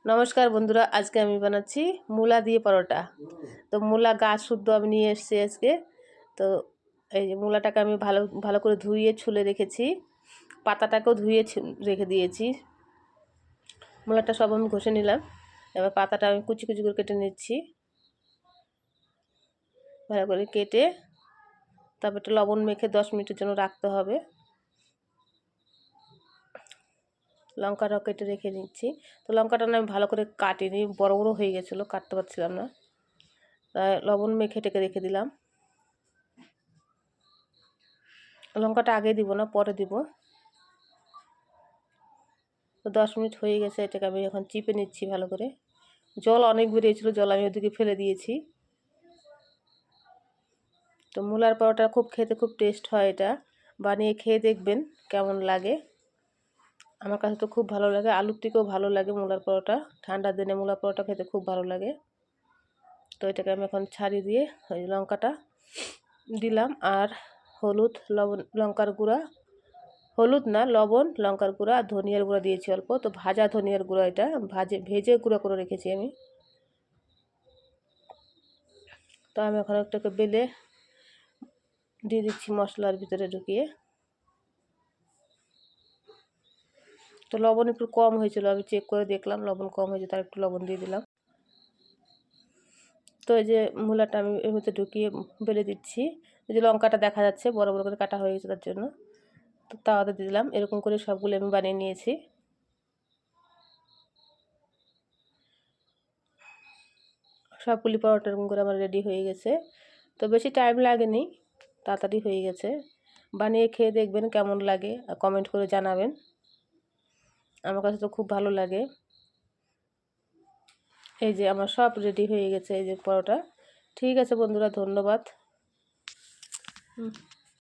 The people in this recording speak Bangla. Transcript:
নমস্কার বন্ধুরা, আজকে আমি বানাচ্ছি মূলা দিয়ে পরোটা। তো মূলা গাছ শুদ্ধ আমি নিয়ে এসেছি আজকে। তো এই যে মূলাটাকে আমি ভালো ভালো করে ধুয়ে ছুলে রেখেছি, পাতাটাকেও ধুয়ে রেখে দিয়েছি। মূলাটা সব আমি ঘষে নিলাম। এবার পাতাটা আমি কুচি কুচি করে কেটে নিচ্ছি। ভালো করে কেটে তারপর একটু লবণ মেখে 10 মিনিটের জন্য রাখতে হবে। লঙ্কাটাও কেটে রেখে নিচ্ছি। তো লঙ্কাটা আমি ভালো করে কাটিনি, বড় বড় হয়ে গেছিলো, কাটতে পারছিলাম না, তাই লবণ মেখে টেকে রেখে দিলাম। লঙ্কাটা আগে দিব না, পরে দিব। তো 10 মিনিট হয়ে গেছে, এটাকে আমি এখন চিপে নিচ্ছি ভালো করে। জল অনেক বেরিয়েছিল, জল আমি ওদিকে ফেলে দিয়েছি। তো মূলার পরোটা খেতে খুব টেস্ট হয়, এটা বানিয়ে খেয়ে দেখবেন কেমন লাগে। আমার কাছে তো খুব ভালো লাগে, আলুর থেকেও ভালো লাগে মূলার পরোটা। ঠান্ডার দিনে মূলার পরোটা খেতে খুব ভালো লাগে। তো এটাকে আমি এখন ছাড়িয়ে দিয়ে ওই লঙ্কাটা দিলাম, আর হলুদ, লবণ, লঙ্কার গুঁড়া, হলুদ না লবণ, লঙ্কার গুঁড়া আর ধনিয়ার গুঁড়া দিয়েছি অল্প। তো ভাজা ধনিয়ার গুঁড়া, এটা ভেজে গুঁড়া করে রেখেছি আমি। তো আমি এখন একটাকে বেলে দিয়ে দিচ্ছি মশলার ভিতরে ঢুকিয়ে। তো লবণ একটু কম হয়েছিল, আমি চেক করে দেখলাম লবণ কম হয়েছে, তার একটু লবণ দিয়ে দিলাম। তো এই যে মূলাটা আমি এর মধ্যে ঢুকিয়ে বেলে দিচ্ছি। এই যে লঙ্কাটা দেখা যাচ্ছে বড় বড় করে কাটা হয়ে গেছে, তার জন্য তো তাওয়াতে দিয়ে দিলাম। এরকম করে সবগুলো আমি বানিয়ে নিয়েছি। সবগুলি পরোটা এরকম করে আমার রেডি হয়ে গেছে। তো বেশি টাইম লাগেনি, তাড়াতাড়ি হয়ে গেছে। বানিয়ে খেয়ে দেখবেন কেমন লাগে আর কমেন্ট করে জানাবেন। আমার কাছে তো খুব ভালো লাগে। এই যে আমার সব রেডি হয়ে গেছে, এই যে পরোটা। ঠিক আছে বন্ধুরা, ধন্যবাদ।